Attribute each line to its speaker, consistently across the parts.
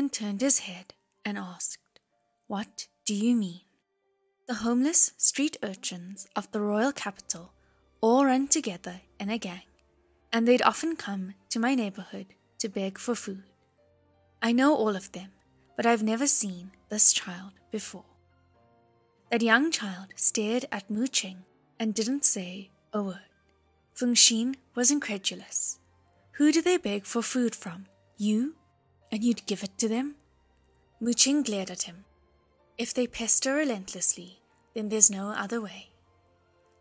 Speaker 1: Yang turned his head and asked, "What do you mean?" The homeless street urchins of the royal capital all run together in a gang, and they'd often come to my neighborhood to beg for food. I know all of them, but I've never seen this child before. That young child stared at Mu Qing and didn't say a word. Feng Xin was incredulous. Who do they beg for food from? You? And you'd give it to them? Mu Qing glared at him. If they pester relentlessly, then there's no other way.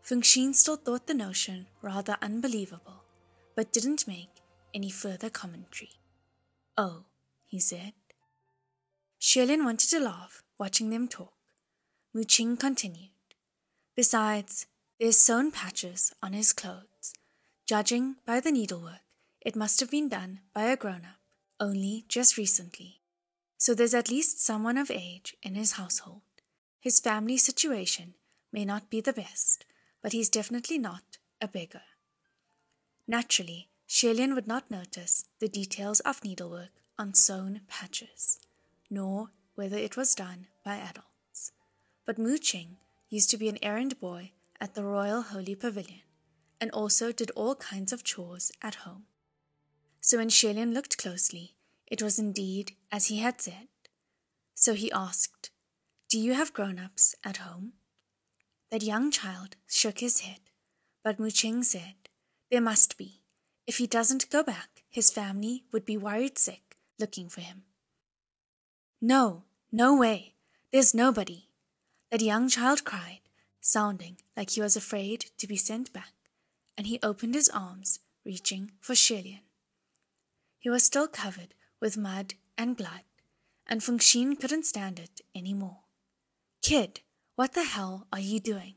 Speaker 1: Feng Xin still thought the notion rather unbelievable, but didn't make any further commentary. "Oh," he said. Xelin wanted to laugh, watching them talk. Mu Qing continued. "Besides, there's sewn patches on his clothes. Judging by the needlework, it must have been done by a grown-up, only just recently. So there's at least someone of age in his household. His family situation may not be the best, but he's definitely not a beggar." Naturally, Xelin would not notice the details of needlework on sewn patches, nor whether it was done by adults. But Mu Qing used to be an errand boy at the Royal Holy Pavilion, and also did all kinds of chores at home. So when Xelin looked closely, it was indeed as he had said. So he asked, "Do you have grown-ups at home?" That young child shook his head, but Mu Qing said, "There must be. If he doesn't go back, his family would be worried sick looking for him." "No, no way. There's nobody," that young child cried, sounding like he was afraid to be sent back, and he opened his arms, reaching for Xelin. He was still covered with mud and blood, and Feng Xin couldn't stand it any more. "Kid, what the hell are you doing?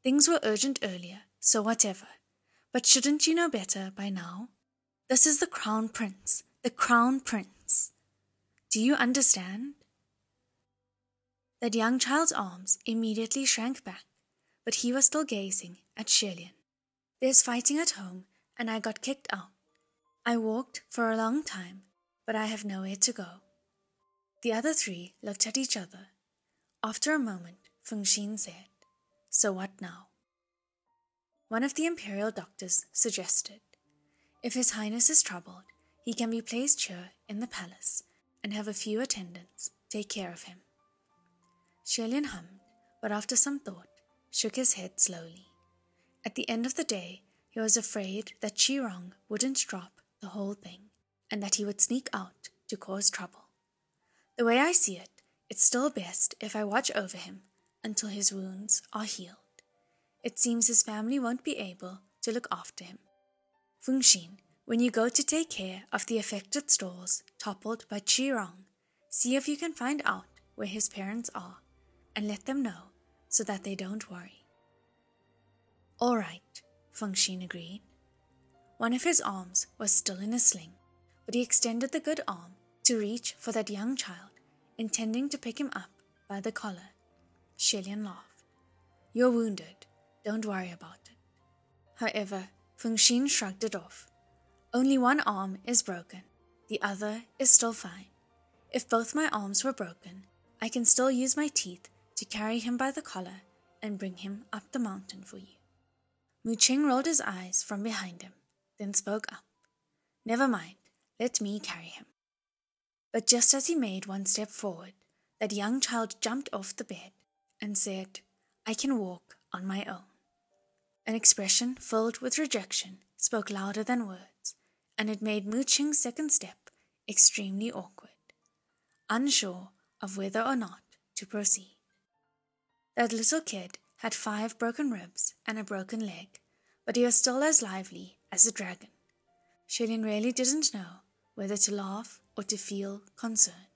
Speaker 1: Things were urgent earlier, so whatever. But shouldn't you know better by now? This is the Crown Prince, the Crown Prince. Do you understand?" That young child's arms immediately shrank back, but he was still gazing at Xelin. "There's fighting at home, and I got kicked out. I walked for a long time, but I have nowhere to go." The other three looked at each other. After a moment, Feng Xin said, "So what now?" One of the imperial doctors suggested, "If His Highness is troubled, he can be placed here in the palace and have a few attendants take care of him." Xelin hummed, but after some thought, shook his head slowly. At the end of the day, he was afraid that Qirong wouldn't drop the whole thing, and that he would sneak out to cause trouble. "The way I see it, it's still best if I watch over him until his wounds are healed. It seems his family won't be able to look after him. Feng Xin, when you go to take care of the affected stalls toppled by Qirong, see if you can find out where his parents are, and let them know so that they don't worry." "All right," Feng Xin agreed. One of his arms was still in a sling, but he extended the good arm to reach for that young child, intending to pick him up by the collar. Xelin laughed. "You're wounded. Don't worry about it." However, Feng Xin shrugged it off. "Only one arm is broken. The other is still fine. If both my arms were broken, I can still use my teeth to carry him by the collar and bring him up the mountain for you." Mu Qing rolled his eyes from behind him, then spoke up. "Never mind, let me carry him." But just as he made one step forward, that young child jumped off the bed and said, "I can walk on my own." An expression filled with rejection spoke louder than words, and it made Mu Qing's second step extremely awkward, unsure of whether or not to proceed. That little kid had 5 broken ribs and a broken leg, but he was still as lively as a dragon. Xelin really didn't know whether to laugh or to feel concerned.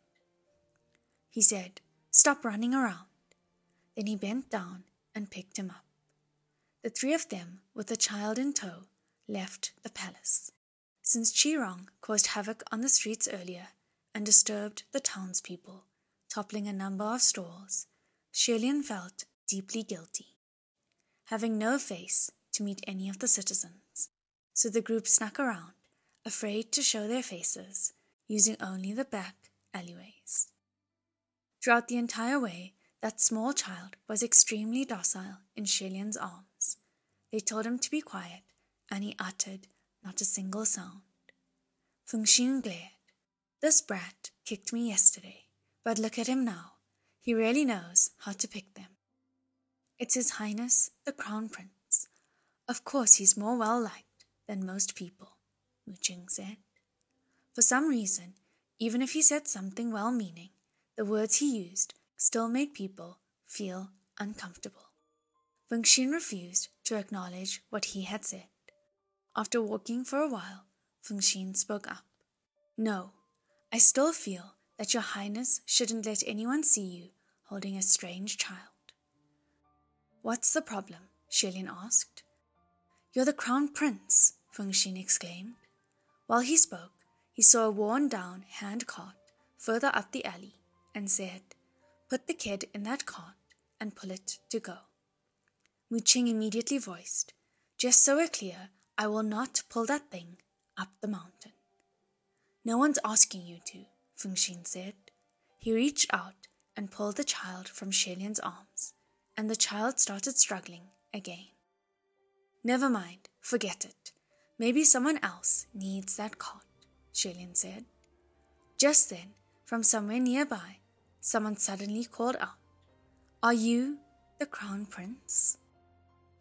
Speaker 1: He said, "Stop running around." Then he bent down and picked him up. The 3 of them, with the child in tow, left the palace. Since Qirong caused havoc on the streets earlier and disturbed the townspeople, toppling a number of stalls, Xelin felt deeply guilty, having no face to meet any of the citizens. So the group snuck around, afraid to show their faces, using only the back alleyways. Throughout the entire way, that small child was extremely docile in Shilian's arms. They told him to be quiet, and he uttered not a single sound. Fengxin glared. This brat kicked me yesterday, but look at him now. He really knows how to pick them. It's His Highness, the Crown Prince. Of course he's more well-liked than most people, Muqing said. For some reason, even if he said something well-meaning, the words he used still made people feel uncomfortable. Fengxin refused to acknowledge what he had said. After walking for a while, Fengxin spoke up. No, I still feel that Your Highness shouldn't let anyone see you holding a strange child. What's the problem? Shilian asked. You're the Crown Prince, Fengxin exclaimed. While he spoke, he saw a worn-down hand cart further up the alley and said, Put the kid in that cart and pull it to go. Muqing immediately voiced, Just so we're clear, I will not pull that thing up the mountain. No one's asking you to, Fengxin said. He reached out and pulled the child from Shilian's arms, and the child started struggling again. Never mind, forget it. Maybe someone else needs that cart, Shilian said. Just then, from somewhere nearby, someone suddenly called out, Are you the Crown Prince?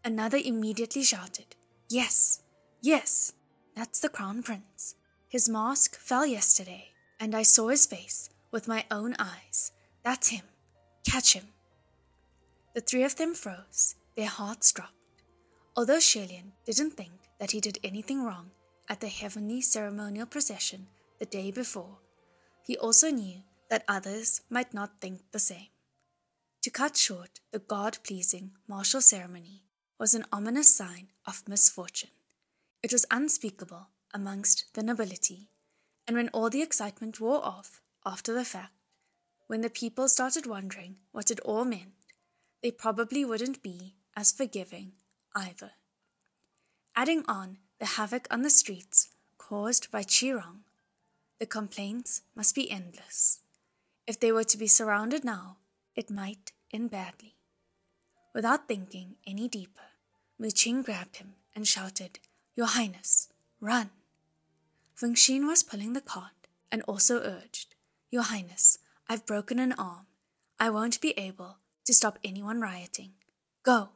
Speaker 1: Another immediately shouted, Yes, yes, that's the Crown Prince. His mask fell yesterday, and I saw his face with my own eyes. That's him. Catch him. The three of them froze, their hearts dropped. Although Shilian didn't think that he did anything wrong at the heavenly ceremonial procession the day before, he also knew that others might not think the same. To cut short the God-pleasing martial ceremony was an ominous sign of misfortune. It was unspeakable amongst the nobility, and when all the excitement wore off after the fact, when the people started wondering what it all meant, they probably wouldn't be as forgiving either. Adding on the havoc on the streets caused by Qirong, the complaints must be endless. If they were to be surrounded now, it might end badly. Without thinking any deeper, Muqing grabbed him and shouted, Your Highness, run! Fengxin was pulling the cart and also urged, Your Highness, I've broken an arm. I won't be able to stop anyone rioting. Go!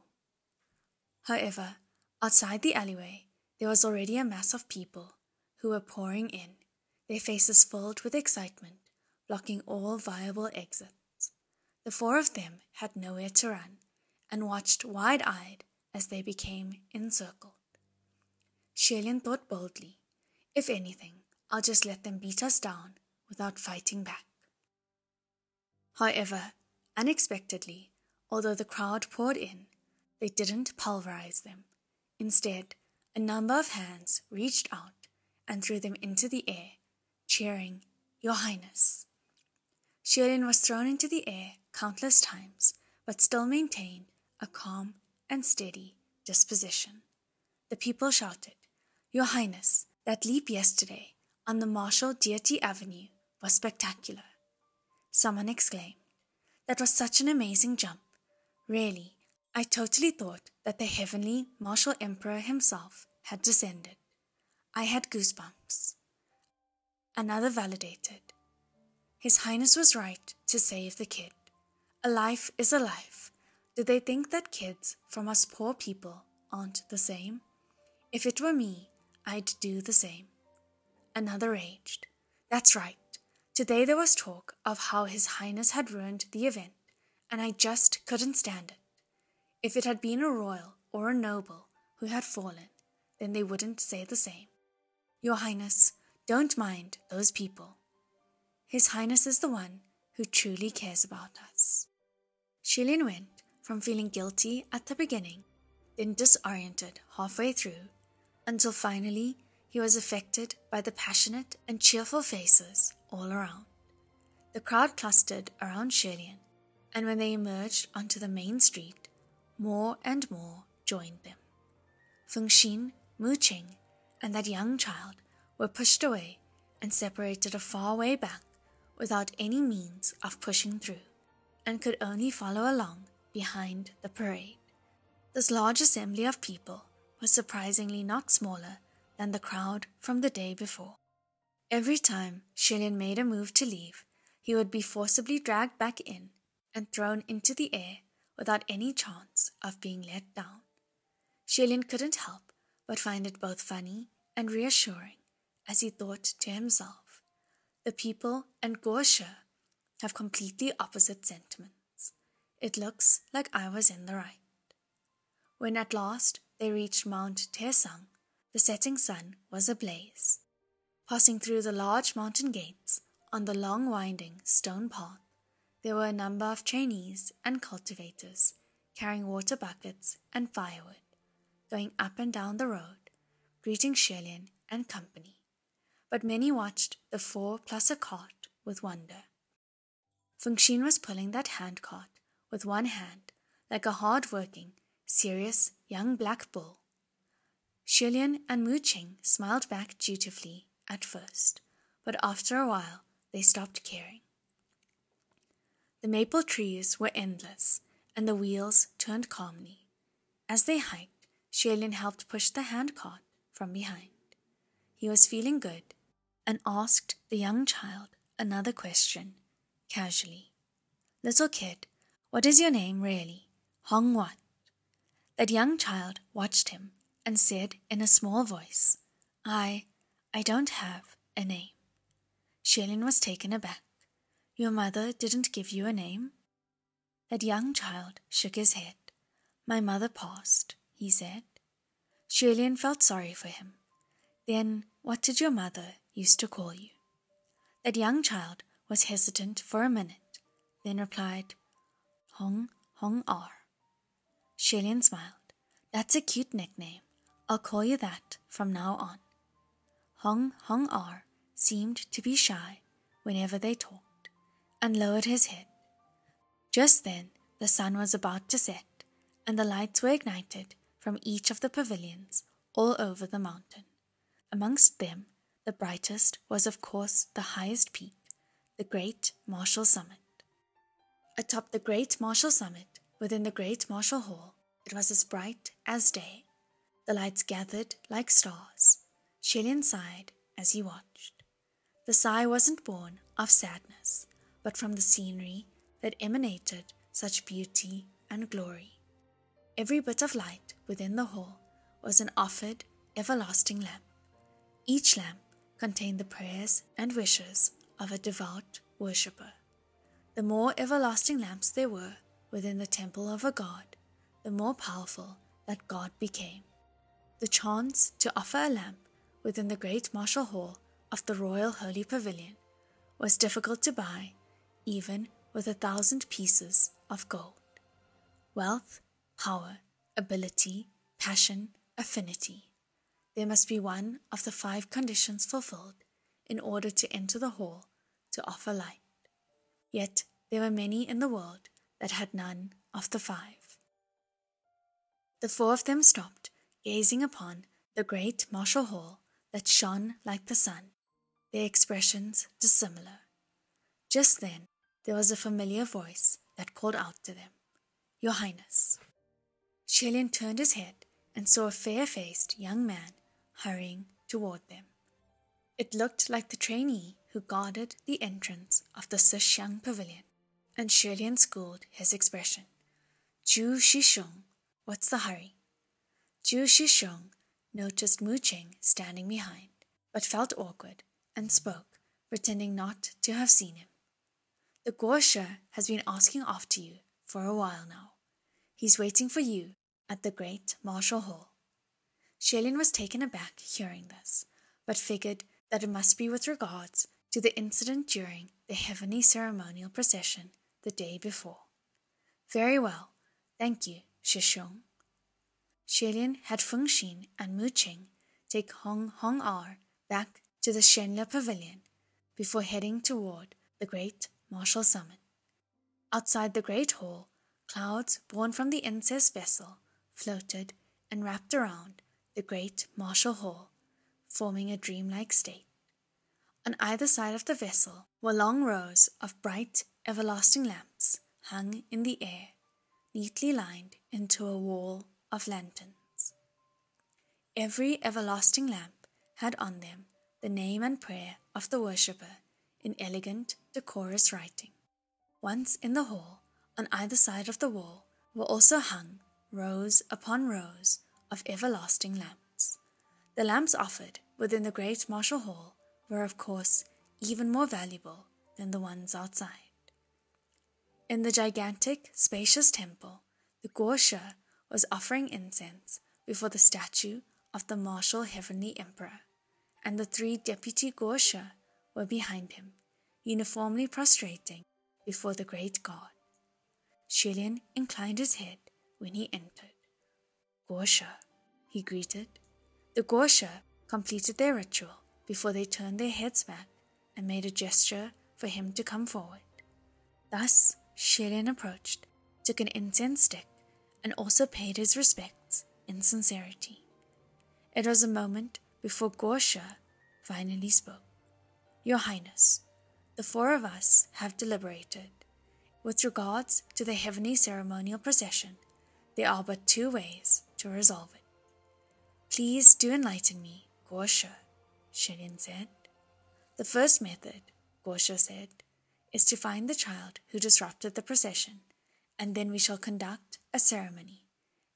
Speaker 1: However, outside the alleyway, there was already a mass of people who were pouring in, their faces filled with excitement, blocking all viable exits. The four of them had nowhere to run and watched wide-eyed as they became encircled. Shilian thought boldly, If anything, I'll just let them beat us down without fighting back. However, unexpectedly, although the crowd poured in, they didn't pulverize them. Instead, a number of hands reached out and threw them into the air, cheering, Your Highness. Shilian was thrown into the air countless times, but still maintained a calm and steady disposition. The people shouted, Your Highness, that leap yesterday on the martial Deity Avenue was spectacular. Someone exclaimed, That was such an amazing jump. Really, I totally thought that the heavenly martial emperor himself had descended. I had goosebumps. Another validated. His Highness was right to save the kid. A life is a life. Do they think that kids from us poor people aren't the same? If it were me, I'd do the same. Another raged. That's right. Today there was talk of how His Highness had ruined the event, and I just couldn't stand it. If it had been a royal or a noble who had fallen, then they wouldn't say the same. Your Highness, don't mind those people. His Highness is the one who truly cares about us. Shilian went from feeling guilty at the beginning, then disoriented halfway through, until finally he was affected by the passionate and cheerful faces all around. The crowd clustered around Shilian, and when they emerged onto the main street, more and more joined them. Fengxin, Muqing, and that young child were pushed away and separated a far way back, without any means of pushing through, and could only follow along behind the parade. This large assembly of people was surprisingly not smaller than the crowd from the day before. Every time Shilin made a move to leave, he would be forcibly dragged back in and thrown into the air without any chance of being let down. Shilin couldn't help but find it both funny and reassuring as he thought to himself, the people and Guo have completely opposite sentiments. It looks like I was in the right. When at last they reached Mount Tesang, the setting sun was ablaze. Passing through the large mountain gates on the long winding stone path, there were a number of trainees and cultivators carrying water buckets and firewood, going up and down the road, greeting Shilin and company. But many watched the 4 plus a cart with wonder. Fengxin was pulling that hand cart with one hand like a hard-working, serious young black bull. Shilin and Mu Qing smiled back dutifully at first, but after a while they stopped caring. The maple trees were endless, and the wheels turned calmly. As they hiked, Shilin helped push the handcart from behind. He was feeling good and asked the young child another question, casually. "Little kid, what is your name really? Hong what?" That young child watched him and said in a small voice, I don't have a name." Shilin was taken aback. "Your mother didn't give you a name?" That young child shook his head. "My mother passed," he said. Shilin felt sorry for him. "Then what did your mother used to call you?" That young child was hesitant for a minute, then replied, Hong R. Shilin smiled. "That's a cute nickname. I'll call you that from now on." Hong R seemed to be shy whenever they talked, and lowered his head. Just then the sun was about to set, and the lights were ignited from each of the pavilions all over the mountain. Amongst them, the brightest was of course the highest peak, the Great Marshall Summit. Atop the Great Marshall Summit, within the Great Marshall Hall, it was as bright as day. The lights gathered like stars. Shilin sighed as he watched. The sigh wasn't born of sadness, but from the scenery that emanated such beauty and glory. Every bit of light within the hall was an offered, everlasting lamp. Each lamp contained the prayers and wishes of a devout worshipper. The more everlasting lamps there were within the temple of a god, the more powerful that god became. The chance to offer a lamp within the Great Marshall Hall of the Royal Holy Pavilion was difficult to buy, even with 1,000 pieces of gold. Wealth, power, ability, passion, affinity. There must be one of the 5 conditions fulfilled in order to enter the hall to offer light. Yet there were many in the world that had none of the 5. The 4 of them stopped, gazing upon the Great Marshall Hall that shone like the sun, their expressions dissimilar. Just then there was a familiar voice that called out to them, "Your Highness." Shilin turned his head and saw a fair-faced young man hurrying toward them. It looked like the trainee who guarded the entrance of the Sixiang Pavilion, and Shilin schooled his expression. "Zhu Shisheng, what's the hurry?" Zhu Shisheng noticed Mu Qing standing behind, but felt awkward and spoke, pretending not to have seen him. "The Guo has been asking after you for a while now. He's waiting for you at the Great Marshall Hall." Shilin was taken aback hearing this, but figured that it must be with regards to the incident during the heavenly ceremonial procession the day before. "Very well, thank you, Shisheng." Shilin had Fengxin and Mu Qing take Hong R back to the Shenle Pavilion before heading toward the Great Marshall Summit. Outside the Great Hall, clouds born from the incest vessel floated and wrapped around the Great Marshall Hall, forming a dreamlike state. On either side of the vessel were long rows of bright, everlasting lamps hung in the air, neatly lined into a wall of lanterns. Every everlasting lamp had on them the name and prayer of the worshipper in elegant, decorous writing. Once in the hall, on either side of the wall, were also hung rows upon rows of everlasting lamps. The lamps offered within the great martial hall were, of course, even more valuable than the ones outside. In the gigantic, spacious temple, the Guo was offering incense before the statue of the martial heavenly emperor, and the 3 deputy Guo were behind him, uniformly prostrating before the great god. Xue inclined his head when he entered. Guo, he greeted. The Guo completed their ritual before they turned their heads back and made a gesture for him to come forward. Thus, Xue approached, took an incense stick, and also paid his respects in sincerity. It was a moment before Guo finally spoke. Your Highness, the 4 of us have deliberated. With regards to the heavenly ceremonial procession, there are but 2 ways to resolve it. Please do enlighten me, Guo, Xue said. The first method, Guo said, is to find the child who disrupted the procession, and then we shall conduct a ceremony.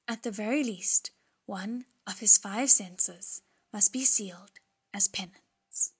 Speaker 1: At the very least, one of his 5 senses must be sealed as penance.